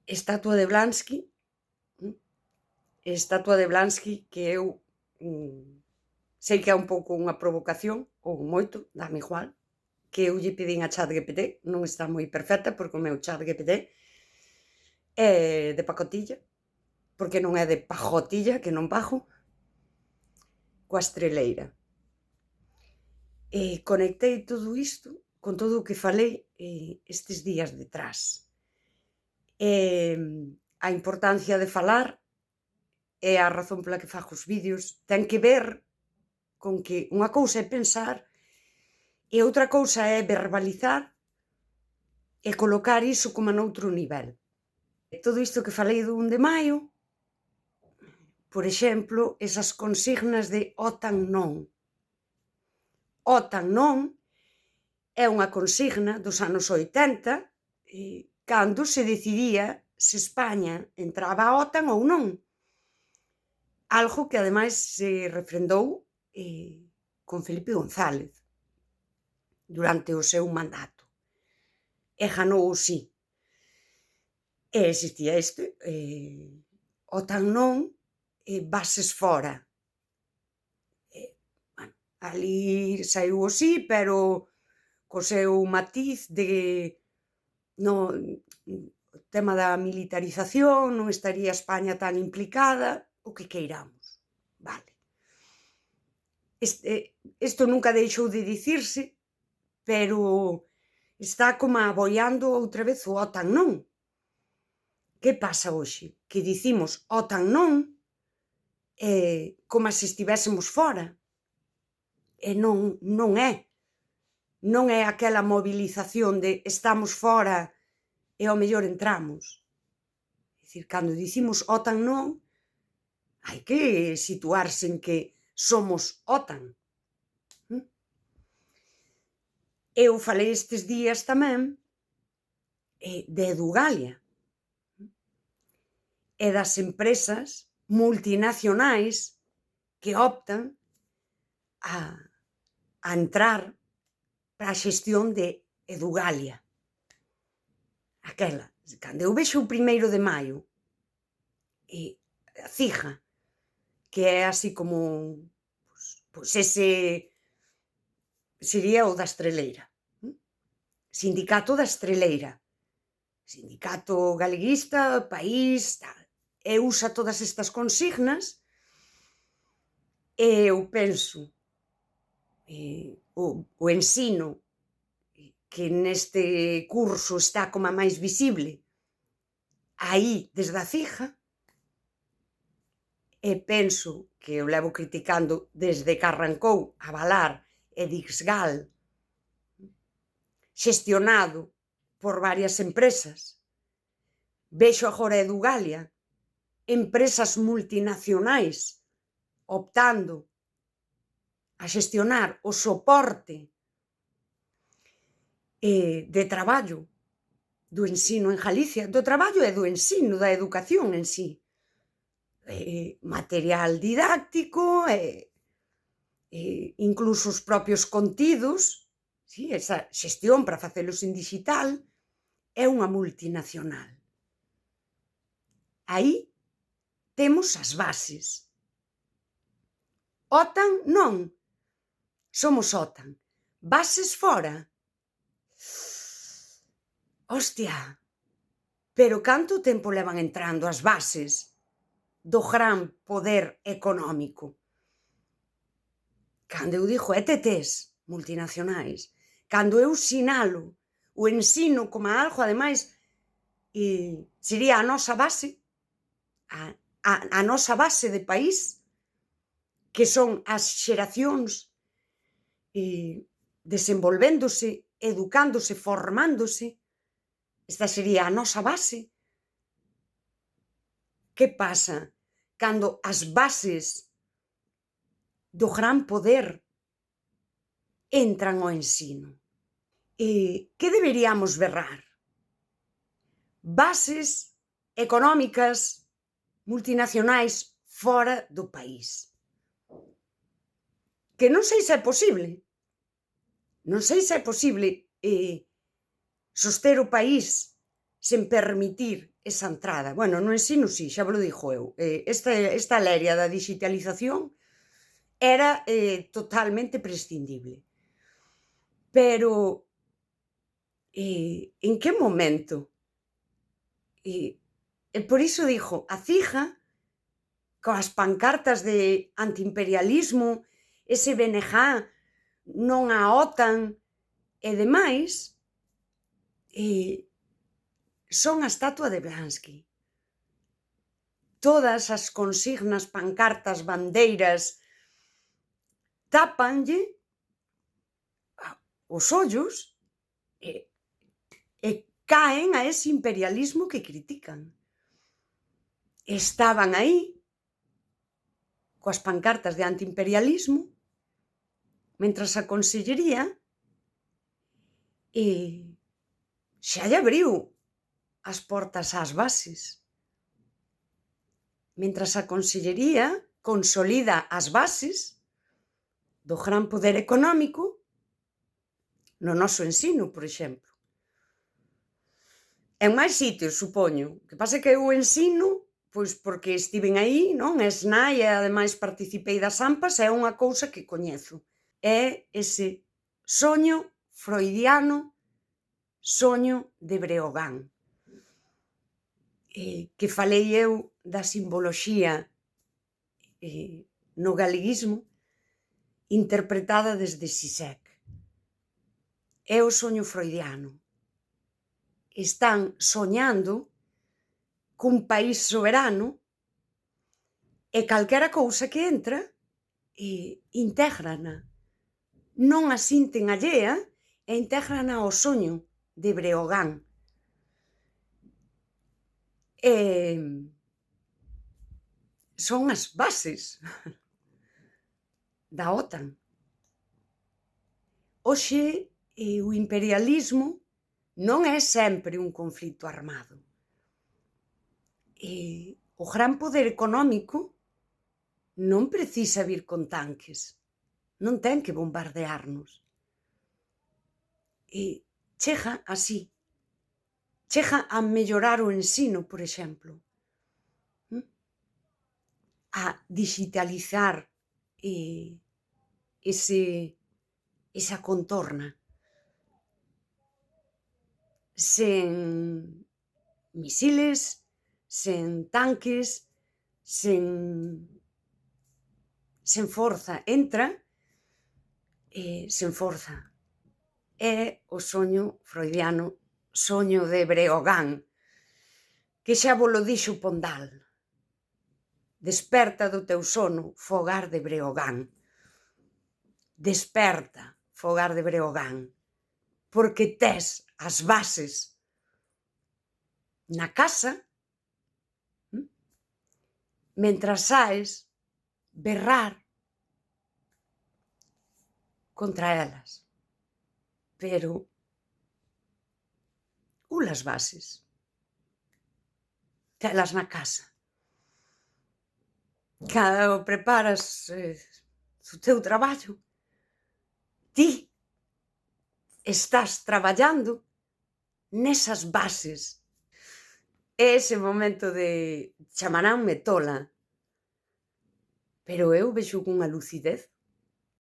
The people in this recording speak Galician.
estatua de Blansky, estatua de Blansky que eu sei que é un pouco unha provocación, ou moito, dame igual, que eu lle pedín a ChatGPT, non está moi perfecta porque o meu ChatGPT é de pacotilla, porque non é de pajotilla, que non pajo, coa estreleira. E conectei todo isto con todo o que falei estes días detrás. A importancia de falar é a razón pola que fago os vídeos, ten que ver con que unha cousa é pensar e outra cousa é verbalizar e colocar iso como noutro nivel. Todo isto que falei do 1 de maio, por exemplo, esas consignas de OTAN non. OTAN non é unha consigna dos anos 80, cando se decidía se España entraba á OTAN ou non. Algo que ademais se refrendou con Felipe González durante o seu mandato e ganou o sí. E existía OTAN non, bases fora. Bueno, ali saíu o sí, pero co seu matiz de non, o tema da militarización, non estaría España tan implicada, o que queiramos, vale. Isto nunca deixou de dicirse, pero está como aboiando outra vez o OTAN non. Que pasa hoxe? Que dicimos OTAN non, coma se estivésemos fora, e non é. Non é aquela mobilización de estamos fora e ao mellor entramos. É dicir, cando dicimos OTAN non, hai que situarse en que somos OTAN. Eu falei estes días tamén de Edugalia e das empresas multinacionais que optan a entrar para a xestión de Edugalia. Aquela, cando eu vexo o 1 de maio a CIGA, que é así como, pois ese sería o da estreleira, sindicato da estreleira, sindicato galeguista, país, tal, e usa todas estas consignas, e eu penso, o ensino que neste curso está como a máis visible, aí desde a CIGA, e penso que eu levo criticando desde que arrancou a Valar e Dixgal, xestionado por varias empresas. Vexo agora Edugalia, empresas multinacionais optando a xestionar o soporte de traballo do ensino en Galicia, do traballo e do ensino, da educación en sí. Material didáctico, incluso os propios contidos, si, esa xestión para facelos en dixital, é unha multinacional. Aí temos as bases. OTAN non, somos OTAN. Bases fora. Hostia, pero canto tempo levan entrando as bases do gran poder económico? Cando eu digo ETTs multinacionais, cando eu sinalo o ensino como algo, ademais, sería a nosa base, a nosa base de país, que son as xeracións desenvolvéndose, educándose, formándose, esta sería a nosa base. Que pasa cando as bases do gran poder entran ao ensino? Que deberíamos berrar? Bases económicas multinacionais fora do país. Que non sei se é posible. Non sei se é posible soster o país sen permitir esa entrada. Bueno, no ensino si, xa vos lo dixo eu. Esta leria da dixitalización era totalmente prescindible. Pero en que momento? E por iso dixo, a CIGA, coas pancartas de antiimperialismo, ese BNG, non á OTAN e demais, son a estatua de Blavatsky. Todas as consignas, pancartas, bandeiras, tápanlle os ollos e caen a ese imperialismo que critican. Estaban aí coas pancartas de antiimperialismo, mentras a Consellería xa lle abriu as portas ás bases. Mentras a Consellería consolida as bases do gran poder económico no noso ensino, por exemplo. En máis sitios, supoño. O que pasa é que eu ensino, pois porque estiven aí, non? E SNAI e ademais participei das AMPAs, é unha cousa que coñezo. É ese soño freudiano, soño de Breogán. Que falei eu da simboloxía no galeguismo interpretada desde Zizek. É o soño freudiano. Están soñando cun país soberano e calquera cousa que entra intégrana. Non a sinten allea e intégrana ao soño de Breogán. Son as bases da OTAN. Hoxe o imperialismo non é sempre un conflito armado. O gran poder económico non precisa vir con tanques, non ten que bombardearnos. Chega así, chega a mellorar o ensino, por exemplo, a dixitalizar esa contorna. Sen misiles, sen tanques, sen forza. Entra sen forza. É o soño freudiano, soño de Breogán, que xa vos lo dixo Pondal. Desperta do teu sono, fogar de Breogán. Desperta, fogar de Breogán, porque tes as bases na casa, mentras saes berrar contra elas. Pero as bases, telas na casa. Cando preparas o teu traballo, ti estás traballando nesas bases. É ese momento de chamaránme tola, pero eu vexo cunha lucidez